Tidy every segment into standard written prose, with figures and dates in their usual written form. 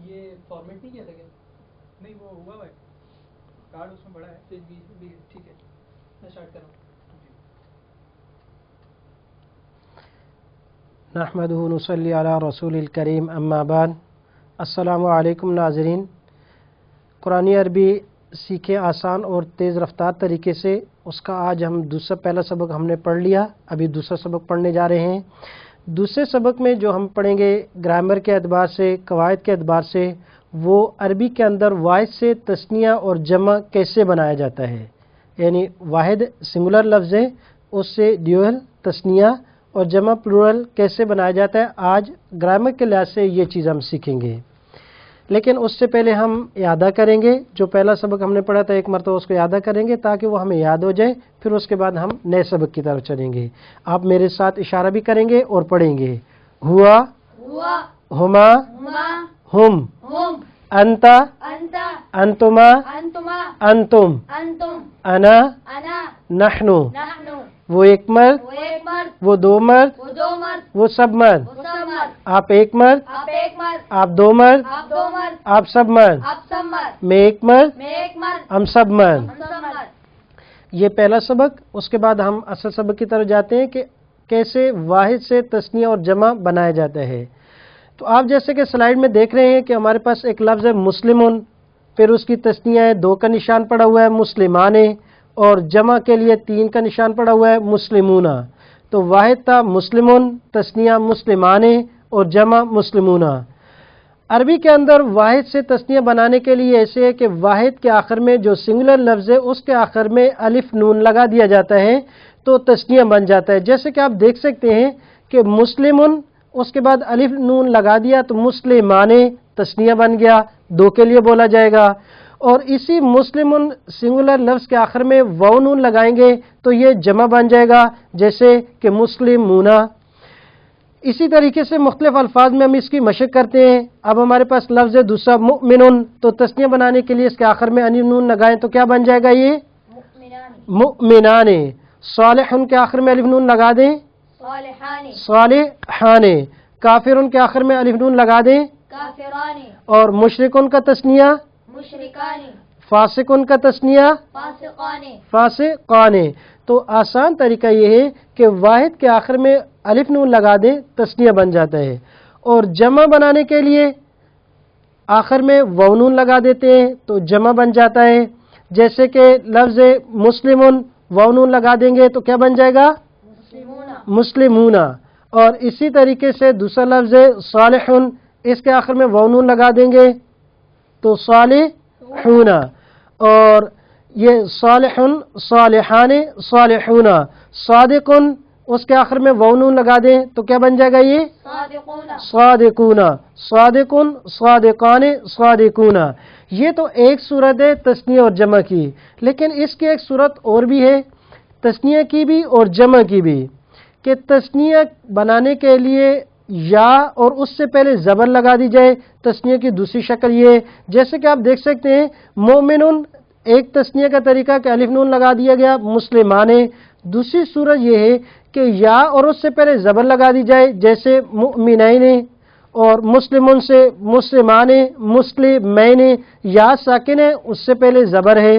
یہ فارمیٹ نہیں کیا تھا کیا؟ نہیں وہ ہوا ہے کارڈ اس میں بڑا ہے. ٹھیک ہے میں اسٹارٹ کر رہا ہوں. نحمدہ ونصلی علی رسول الکریم اما بعد. السلام علیکم ناظرین. قرآن عربی سیکھیں آسان اور تیز رفتار طریقے سے. اس کا آج ہم پہلا سبق ہم نے پڑھ لیا. ابھی دوسرا سبق پڑھنے جا رہے ہیں. دوسرے سبق میں جو ہم پڑھیں گے گرامر کے اعتبار سے، قواعد کے اعتبار سے، وہ عربی کے اندر واحد سے تثنیہ اور جمع کیسے بنایا جاتا ہے. یعنی واحد سنگولر لفظ ہے، اس سے ڈیوئل تثنیہ اور جمع پلورل کیسے بنایا جاتا ہے. آج گرامر کے لحاظ سے یہ چیز ہم سیکھیں گے. لیکن اس سے پہلے ہم اعادہ کریں گے. جو پہلا سبق ہم نے پڑھا تھا ایک مرتبہ اس کو اعادہ کریں گے تاکہ وہ ہمیں یاد ہو جائے. پھر اس کے بعد ہم نئے سبق کی طرف چلیں گے. آپ میرے ساتھ اشارہ بھی کریں گے اور پڑھیں گے. ہوا، ہما، ہم، انتا، انتما، انتم، انا، نحنو. وہ ایک مرد، وہ دو مرد، وہ سب مرد. آپ ایک مرد، آپ دو مرد، آپ سب مرد. میں ایک مرد، ہم سب مرد. یہ پہلا سبق. اس کے بعد ہم اصل سبق کی طرف جاتے ہیں کہ کیسے واحد سے تثنیہ اور جمع بنایا جاتا ہے. تو آپ جیسے کہ سلائیڈ میں دیکھ رہے ہیں کہ ہمارے پاس ایک لفظ ہے مسلمون، پھر اس کی تثنیہ ہے 2 کا نشان پڑا ہوا ہے مسلمانے، اور جمع کے لیے 3 کا نشان پڑا ہوا ہے مسلمون. تو واحد تھا مسلمون، تثنیہ مسلمانے اور جمع مسلمون. عربی کے اندر واحد سے تثنیہ بنانے کے لیے ایسے ہے کہ واحد کے آخر میں جو سنگولر لفظ ہے اس کے آخر میں الف نون لگا دیا جاتا ہے تو تثنیہ بن جاتا ہے. جیسے کہ آپ دیکھ سکتے ہیں کہ مسلمون، اس کے بعد الف نون لگا دیا تو مسلمانے تثنیہ بن گیا، 2 کے لیے بولا جائے گا. اور اسی مسلمون سنگولر لفظ کے آخر میں واو نون لگائیں گے تو یہ جمع بن جائے گا، جیسے کہ مسلمونا. اسی طریقے سے مختلف الفاظ میں ہم اس کی مشق کرتے ہیں. اب ہمارے پاس لفظ ہے دوسرا مؤمنون، تو تثنیہ بنانے کے لیے اس کے آخر میں الف نون لگائیں تو کیا بن جائے گا؟ یہ مؤمنانے. صالحون کے آخر میں الف نون لگا دیں، صالحانے. کافرون کے آخر میں الف نون لگا دیں، کافرانے. اور مشرکون کا تثنیہ مشرکانے. فاسقون کا تثنیہ فاسقانے. فاسقانے. تو آسان طریقہ یہ ہے کہ واحد کے آخر میں الف نون لگا دیں، تثنیہ بن جاتا ہے. اور جمع بنانے کے لیے آخر میں واو نون لگا دیتے ہیں تو جمع بن جاتا ہے. جیسے کہ لفظ مسلمون، واو نون لگا دیں گے تو کیا بن جائے گا؟ مسلمون. اور اسی طریقے سے دوسرا لفظ صالحون، اس کے آخر میں واو نون لگا دیں گے تو صالحون. اور یہ صالحون، صالحان، صالحون. صادقون، اس کے آخر میں واو نون لگا دیں تو کیا بن جائے گا؟ یہ صادقون. صادقون، صادقان، صادقون. یہ تو ایک صورت ہے تثنیہ اور جمع کی. لیکن اس کی ایک صورت اور بھی ہے تثنیہ کی بھی اور جمع کی بھی، کہ تثنیہ بنانے کے لیے یا اور اس سے پہلے زبر لگا دی جائے. تثنیہ کی دوسری شکل یہ ہے، جیسے کہ آپ دیکھ سکتے ہیں مومنون ایک تثنیہ کا طریقہ کہ الف نون لگا دیا گیا، مسلمانے. دوسری صورت یہ ہے کہ یا اور اس سے پہلے زبر لگا دی جائے، جیسے مؤمنین. اور مسلمون سے مسلمانے، مسلمین. یا ساکن ہے، اس سے پہلے زبر ہے.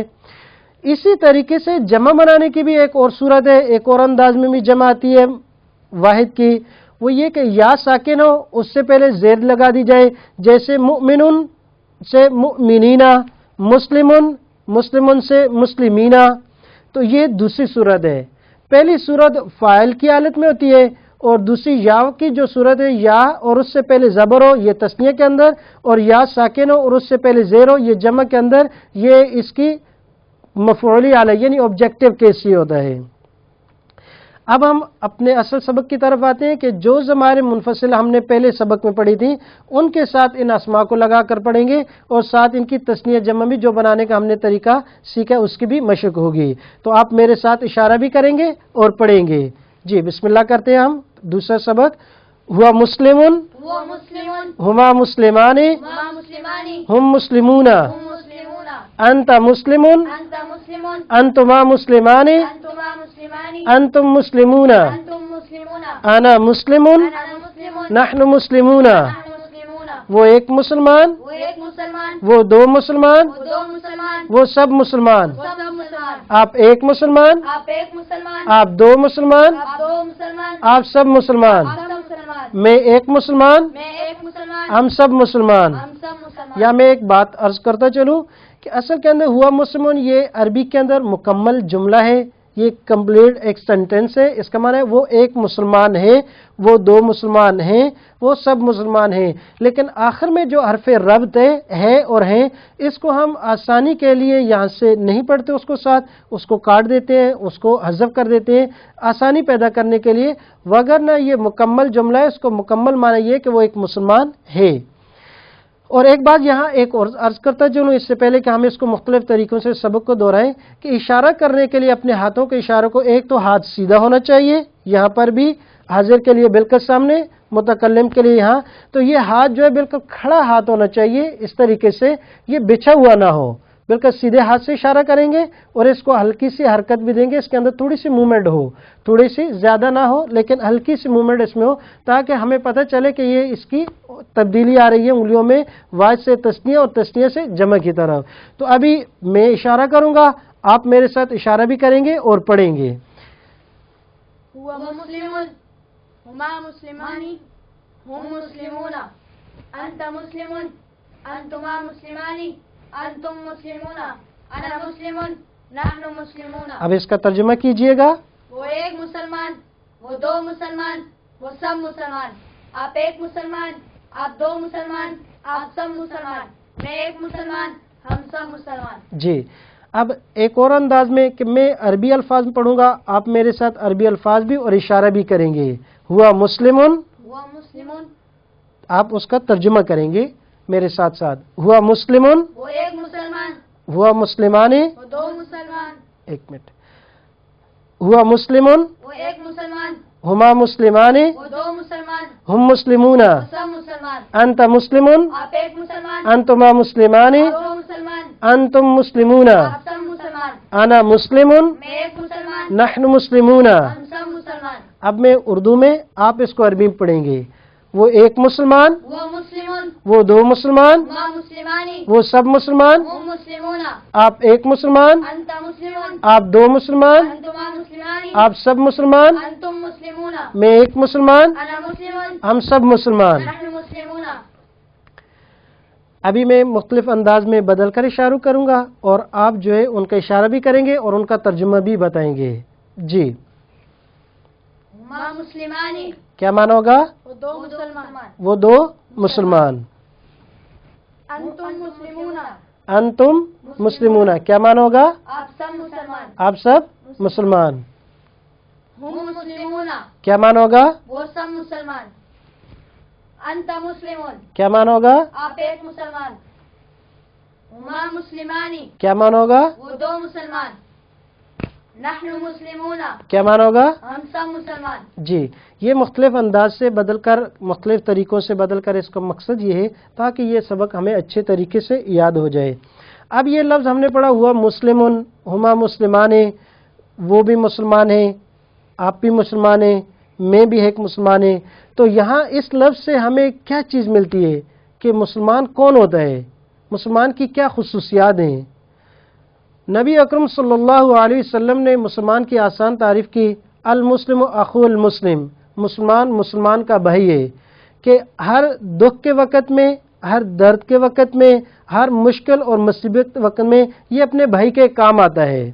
اسی طریقے سے جمع بنانے کی بھی ایک اور صورت ہے، ایک اور انداز میں بھی جمع آتی ہے واحد کی. وہ یہ کہ یا ساکن ہو، اس سے پہلے زیر لگا دی جائے، جیسے مؤمنون سے مؤمنینا، مسلمون، مسلمون سے مسلمینا. تو یہ دوسری صورت ہے. پہلی صورت فاعل کی حالت میں ہوتی ہے، اور دوسری یا کی جو صورت ہے یا اور اس سے پہلے زبر ہو، یہ تثنیہ کے اندر، اور یا ساکن ہو اور اس سے پہلے زیر ہو، یہ جمع کے اندر. یہ اس کی مفعولی حالت یعنی آبجیکٹو کیس یہ ہوتا ہے. اب ہم اپنے اصل سبق کی طرف آتے ہیں کہ جو ضمائر منفصل ہم نے پہلے سبق میں پڑھی تھی ان کے ساتھ ان اسماء کو لگا کر پڑھیں گے، اور ساتھ ان کی تثنیہ جمع بھی جو بنانے کا ہم نے طریقہ سیکھا اس کی بھی مشق ہوگی. تو آپ میرے ساتھ اشارہ بھی کریں گے اور پڑھیں گے. جی بسم اللہ کرتے ہیں ہم. دوسرا سبق ہوا مسلمون، ہما مسلمانے، ہم مسلمون. انت مسلمون، انتما مسلمانے، انتم مسلمون. انا مسلمون، نحن مسلمون نحن مسلمون وہ ایک مسلمان وہ ایک مسلمان وہ دو مسلمان وہ دو مسلمان وہ سب مسلمان وہ سب مسلمان آپ ایک مسلمان آپ ایک مسلمان آپ دو مسلمان آپ دو مسلمان آپ سب مسلمان آپ سب مسلمان میں ایک مسلمان میں ایک مسلمان ہم سب مسلمان ہم سب مسلمان یا میں ایک بات عرض کرتا چلوں کہ اصل کے اندر ہوا مسلمان یہ عربی کے اندر مکمل جملہ ہے، یہ کمپلیٹ ایک سینٹینس ہے، اس کا معنی ہے وہ ایک مسلمان ہے، وہ دو مسلمان ہیں، وہ سب مسلمان ہیں، لیکن آخر میں جو حرف ربط ہے اور ہیں اس کو ہم آسانی کے لیے یہاں سے نہیں پڑھتے، اس کو ساتھ اس کو کاٹ دیتے ہیں، اس کو حذف کر دیتے ہیں آسانی پیدا کرنے کے لیے، وگرنہ یہ مکمل جملہ ہے، اس کو مکمل معنی یہ کہ وہ ایک مسلمان ہے۔ اور ایک بات یہاں ایک اور عرض کرتا چلوں اس سے پہلے کہ ہم اس کو مختلف طریقوں سے سبق کو دہرائیں کہ اشارہ کرنے کے لیے اپنے ہاتھوں کے اشاروں کو ایک تو ہاتھ سیدھا ہونا چاہیے، یہاں پر بھی حاضر کے لیے بالکل سامنے، متکلم کے لیے یہاں، تو یہ ہاتھ جو ہے بالکل کھڑا ہاتھ ہونا چاہیے، اس طریقے سے یہ بچھا ہوا نہ ہو، بالکل سیدھے ہاتھ سے اشارہ کریں گے اور اس کو ہلکی سی حرکت بھی دیں گے، اس کے اندر تھوڑی سی موومنٹ ہو، تھوڑی سی زیادہ نہ ہو لیکن ہلکی سی موومنٹ اس میں ہو تاکہ ہمیں پتہ چلے کہ یہ اس کی تبدیلی آ رہی ہے انگلیوں میں، واحد سے تثنیہ اور تثنیہ سے جمع کی طرف۔ تو ابھی میں اشارہ کروں گا، آپ میرے ساتھ اشارہ بھی کریں گے اور پڑھیں گے۔ هو مسلم هما مسلمان هم مسلمون أنت مسلم أنتما مسلمان أنتم مسلمون أنا مسلم نحن مسلمون۔ اب اس کا ترجمہ کیجئے گا۔ وہ ایک مسلمان وہ دو مسلمان وہ سب مسلمان، آپ ایک مسلمان آپ دو مسلمان آپ سب مسلمان، میں ایک مسلمان ہم سب مسلمان۔ جی اب ایک اور انداز میں کہ میں عربی الفاظ پڑھوں گا، آپ میرے ساتھ عربی الفاظ بھی اور اشارہ بھی کریں گے۔ ہوا مسلمن، وہ مسلمون آپ اس کا ترجمہ کریں گے میرے ساتھ ساتھ۔ ہوا مسلمن، وہ ایک مسلمان ہوا مسلمانے، وہ دو مسلمان ایک منٹ، ہوا مسلمن، وہ ایک مسلمان ہما مسلمانے، وہ دو مسلمان ہم مسلمون، وہ سب مسلمان، انت مسلمن، آپ ایک مسلمان انتما مسلمانے، آپ دو مسلمان انتم مسلمون، آپ سب مسلمان، انا مسلمن، میں ایک مسلمان نحن مسلمون۔ ہم سب مسلمان۔ اب میں اردو میں، آپ اس کو عربی میں پڑھیں گے۔ وہ ایک مسلمان، وہ مسلمون وہ دو مسلمان، ما مسلمانی وہ سب مسلمان، ہم مسلمون آپ ایک مسلمان، انت مسلمون آپ دو مسلمان، انتما مسلمانی آپ سب مسلمان، انتم مسلمون میں ایک مسلمان، انا مسلمون ہم سب مسلمان۔ نحن مسلمون۔ ابھی میں مختلف انداز میں بدل کر اشارہ کروں گا اور آپ جو ہے ان کا اشارہ بھی کریں گے اور ان کا ترجمہ بھی بتائیں گے۔ جی ما مسلمانی کیا معنی ہوگا؟ وہ دو مسلمان، وہ دو مسلمان۔ انتم مسلمون انتم مسلمون کیا معنی ہوگا؟ آپ سب مسلمان، آپ سب مسلمان۔ ہم مسلمون کیا معنی ہوگا؟ وہ سب مسلمان، انت مسلمون کیا معنی ہوگا؟ آپ ایک مسلمان، ہما مسلمانی کیا معنی ہوگا؟ وہ دو مسلمان، نحن مسلمون کیا معنی ہوگا؟ ہم سب مسلمان۔ جی یہ مختلف انداز سے بدل کر، مختلف طریقوں سے بدل کر، اس کا مقصد یہ ہے تاکہ یہ سبق ہمیں اچھے طریقے سے یاد ہو جائے۔ اب یہ لفظ ہم نے پڑھا ہوا مسلمن، ہما مسلمانے، وہ بھی مسلمان ہیں، آپ بھی مسلمان ہیں، میں بھی ایک مسلمان ہیں، تو یہاں اس لفظ سے ہمیں کیا چیز ملتی ہے کہ مسلمان کون ہوتا ہے، مسلمان کی کیا خصوصیات ہیں؟ نبی اکرم صلی اللہ علیہ وسلم نے مسلمان کی آسان تعریف کی، المسلم اخو المسلم، مسلمان مسلمان کا بھائی ہے، کہ ہر دکھ کے وقت میں، ہر درد کے وقت میں، ہر مشکل اور مصیبت وقت میں یہ اپنے بھائی کے کام آتا ہے۔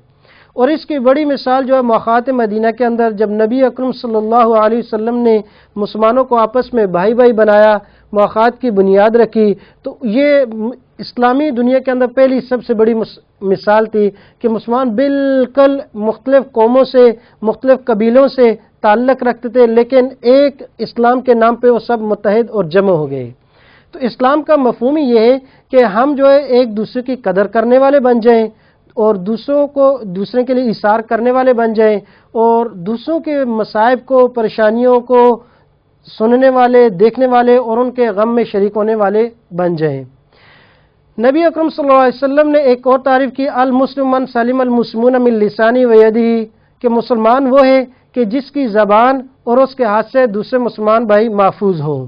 اور اس کی بڑی مثال جو ہے مواقعات مدینہ کے اندر جب نبی اکرم صلی اللہ علیہ وسلم نے مسلمانوں کو آپس میں بھائی بھائی بنایا، مواقعات کی بنیاد رکھی، تو یہ اسلامی دنیا کے اندر پہلی سب سے بڑی مثال تھی کہ مسلمان بالکل مختلف قوموں سے، مختلف قبیلوں سے تعلق رکھتے تھے، لیکن ایک اسلام کے نام پہ وہ سب متحد اور جمع ہو گئے۔ تو اسلام کا مفہوم ہی یہ ہے کہ ہم جو ہے ایک دوسرے کی قدر کرنے والے بن جائیں اور دوسرے کے لیے ایثار کرنے والے بن جائیں اور دوسروں کے مصائب کو، پریشانیوں کو سننے والے، دیکھنے والے اور ان کے غم میں شریک ہونے والے بن جائیں۔ نبی اکرم صلی اللہ علیہ وسلم نے ایک اور تعریف کی، المسلم من سلم المسلمون من لسانی و یدی، کہ مسلمان وہ ہے کہ جس کی زبان اور اس کے ہاتھ سے دوسرے مسلمان بھائی محفوظ ہوں۔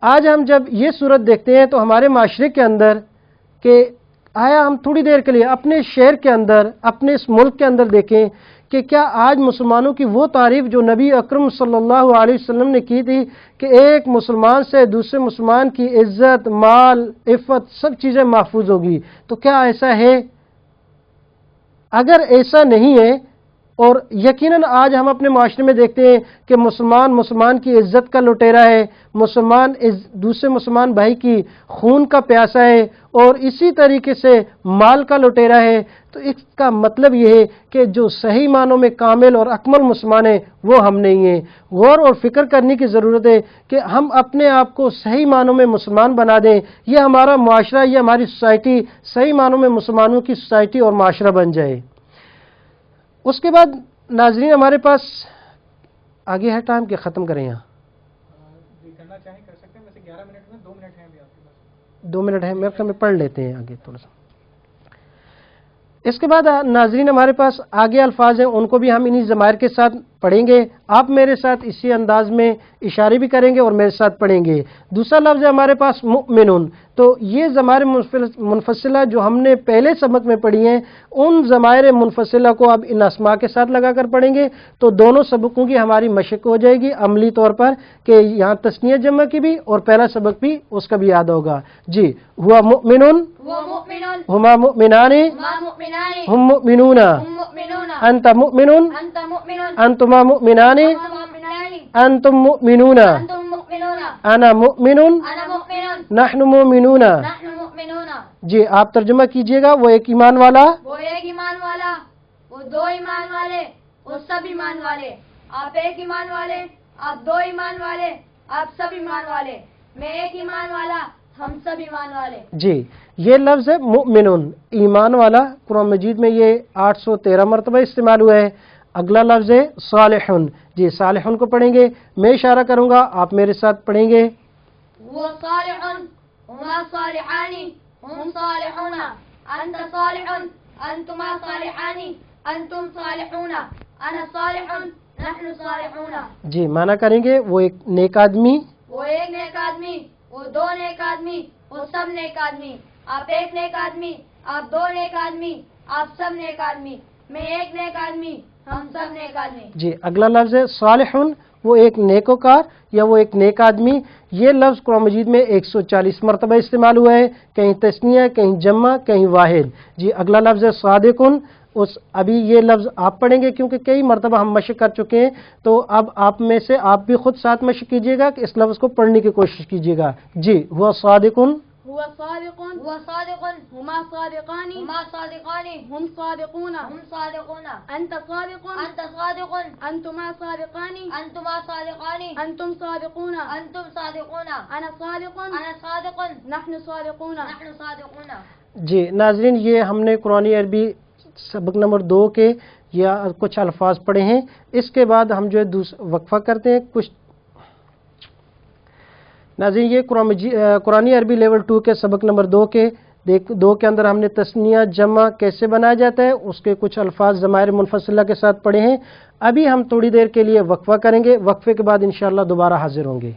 آج ہم جب یہ صورت دیکھتے ہیں تو ہمارے معاشرے کے اندر کہ آیا ہم تھوڑی دیر کے لیے اپنے شہر کے اندر، اپنے اس ملک کے اندر دیکھیں کہ کیا آج مسلمانوں کی وہ تعریف جو نبی اکرم صلی اللہ علیہ وسلم نے کی تھی کہ ایک مسلمان سے دوسرے مسلمان کی عزت، مال، عفت سب چیزیں محفوظ ہوگی، تو کیا ایسا ہے؟ اگر ایسا نہیں ہے، اور یقیناً آج ہم اپنے معاشرے میں دیکھتے ہیں کہ مسلمان کی عزت کا لٹیرا ہے، مسلمان دوسرے مسلمان بھائی کی خون کا پیاسا ہے، اور اسی طریقے سے مال کا لٹیرا ہے، تو اس کا مطلب یہ ہے کہ جو صحیح معنوں میں کامل اور اکمل مسلمان ہیں وہ ہم نہیں ہیں۔ غور اور فکر کرنے کی ضرورت ہے کہ ہم اپنے آپ کو صحیح معنوں میں مسلمان بنا دیں، یہ ہمارا معاشرہ، یہ ہماری سوسائٹی صحیح معنوں میں مسلمانوں کی سوسائٹی اور معاشرہ بن جائے۔ اس کے بعد ناظرین ہمارے پاس آگے ہے ٹائم کہ ختم کریں یہاں؟ جی کرنا چاہیں کر سکتے ہیں، ویسے 11 منٹ میں 2 منٹ ہیں ابھی آپ کے پاس۔ 2 منٹ ہے، میرے خیال میں پڑھ لیتے ہیں آگے تھوڑا سا۔ اس کے بعد ناظرین ہمارے پاس آگے الفاظ ہیں، ان کو بھی ہم انہی ضمائر کے ساتھ پڑھیں گے۔ آپ میرے ساتھ اسی انداز میں اشارے بھی کریں گے اور میرے ساتھ پڑھیں گے۔ دوسرا لفظ ہے ہمارے پاس مؤمنون، تو یہ ضمائر منفصلہ جو ہم نے پہلے سبق میں پڑھی ہیں، ان ضمائر منفصلہ کو اب ان اسماء کے ساتھ لگا کر پڑھیں گے، تو دونوں سبقوں کی ہماری مشق ہو جائے گی عملی طور پر کہ یہاں تثنیہ جمع کی بھی اور پہلا سبق بھی اس کا بھی یاد ہوگا۔ جی، ہوا مؤمنون، ہما مؤمنان، ہم مؤمنون، انت مؤمنون، انتما مؤمنان، انتم مؤمنون، انا مؤمن، نحن مؤمنون۔ جی آپ ترجمہ کیجئے گا۔ وہ ایک ایمان والا، وہ ایک ایمان والا، وہ دو ایمان والے، وہ سب ایمان والے۔ آپ ایک ایمان والے، آپ دو ایمان والے، آپ سب ایمان والے۔ میں ایک ایمان والا، ہم سب ایمان والے۔ جی یہ لفظ ہے مؤمنون، ایمان والا۔ قرآن مجید میں یہ 813 مرتبہ استعمال ہوا ہے۔ اگلا لفظ ہے صالحون۔ جی صالحون کو پڑھیں گے، میں اشارہ کروں گا، آپ میرے ساتھ پڑھیں گے۔ وہ صالحون، ہما صالحانی، ہم صالحون، انت صالحون، انتما صالحانی، انتم صالحون، انا صالحون، نحن صالحون۔ جی معنی کریں گے وہ ایک نیک آدمی، وہ ایک نیک آدمی، وہ دو نیک آدمی، وہ سب نیک آدمی۔ آپ ایک نیک آدمی، آپ دو نیک آدمی، آپ سب نیک آدمی۔ میں ایک نیک آدمی، ہم سب نیک آدمی۔ جی اگلا لفظ ہے صالحون، وہ ایک نیکوکار یا وہ ایک نیک آدمی۔ یہ لفظ قرآن مجید میں 140 مرتبہ استعمال ہوا ہے، کہیں تثنیہ، کہیں جمع، کہیں واحد۔ جی اگلا لفظ ہے صادقون۔ ابھی یہ لفظ آپ پڑھیں گے کیونکہ کئی مرتبہ ہم مشق کر چکے ہیں، تو اب آپ میں سے آپ بھی خود ساتھ مشق کیجئے گا کہ اس لفظ کو پڑھنے کی کوشش کیجئے گا۔ جی ہوا صادقون، هو صادق، هو صادق، هما صادقان، هما صادقان، هم صادقون، هم صادقون، أنت صادق، أنت صادق، أنتما صادقان، أنتما صادقان، أنتم صادقون، أنتم صادقون، أنا صادق، أنا صادق، نحن صادقون، نحن صادقون۔ جی ناظرین یہ ہم نے قرآن عربی سبق نمبر 2 کے یا کچھ الفاظ پڑھے ہیں۔ اس کے بعد ہم جو ہے وقفہ کرتے ہیں کچھ۔ ناظرین یہ قرآن عربی لیول 2 کے سبق نمبر 2 کے اندر ہم نے تثنیہ جمع کیسے بنایا جاتا ہے اس کے کچھ الفاظ ضمائر منفصلہ کے ساتھ پڑھے ہیں۔ ابھی ہم تھوڑی دیر کے لیے وقفہ کریں گے، وقفے کے بعد انشاءاللہ دوبارہ حاضر ہوں گے۔